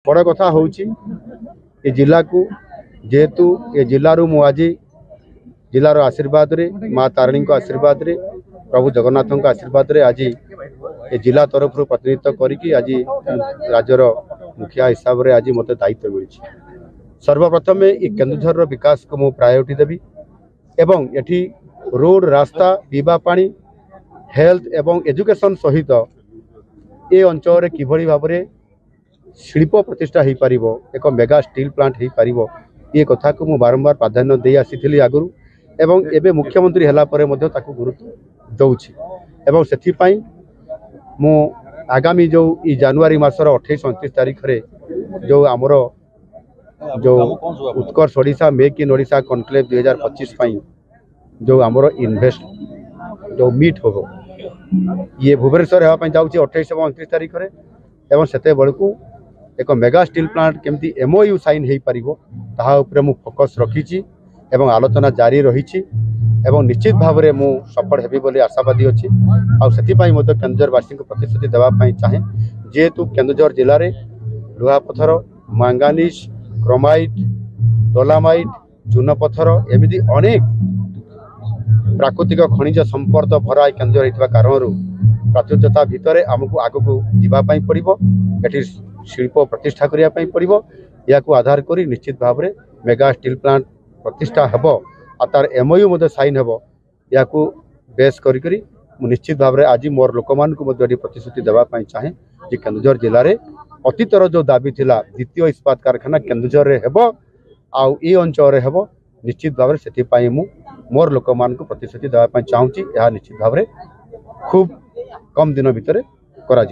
बड़ कथा हूँ ये जिला को जेहेतु ये जिलू मु आज जिलार आशीर्वाद रे माँ तारिणी आशीर्वाद रे प्रभु जगन्नाथ आशीर्वाद रे आज ये जिला तरफ प्रतिनिधित्व करी आज राज्यर मुखिया हिसाब से आज मत दायित्व मिली। सर्वप्रथम ये केन्दुझर विकास को मु प्रायोरिटी देवी एवं एठी रोड रास्ता पीवा पानी हेल्थ एवं एजुकेशन सहित ये अंचल किभली भाव में शिल्प प्रतिष्ठा हो पार एक मेगा स्टील प्लांट हो पार ये कथा को मुझे बारंबार प्राधान्य दे आसी आगु एवं एबे मुख्यमंत्री है गुरुत्व दौची एवं से मु आगामी जो जनवरी मासर 28-29 तारीख रे जो आमर जो Utkarsh Odisha make in Odisha conclave 2025 जो आमर इन्वेस्ट जो मीट हो ये भुवनेश्वर होगापी जाऊँगी 28 और 29 तारीख रे एवं से बेलू एक मेगा स्टील प्लांट केमती MOU साइन हो पार मु फोकस रखी एवं आलोचना जारी रही एवं निश्चित भाव में मु सफल हेबी बोली आशावादी अच्छी आउ केन्दुझरवासी को प्रतिश्रुति देवाई चाहे जेहेतु केन्दुझर जिले में लुहापथर मांगानीज क्रोमाइट डोलामाइट चूनपथर एमती अनेक प्राकृतिक खनिज संपद भरा केन्दुझर होता कारण प्राचुर्यता भितर आमको आगक जावाई पड़ो ये शिल्प प्रतिष्ठा करने पड़ो या आधार कर निश्चित भाव में मेगा स्टील प्लांट प्रतिष्ठा हेब आ तार MOU साइन हेब या बेस करी निश्चित भाव में आज मोर लोक मान प्रतिश्रुति देवाई चाहे कि केन्दुझर जिले में अतीतर जो दाबी थिला द्वितीय इस्पात कारखाना केन्दुझर रे हेब आउ ये अंचल हेब निश्चित भाव से मोर लोक मान प्रतिश्रुति देवाई चाहूँगी यह निश्चित भाव में खूब कम दिन भितर करा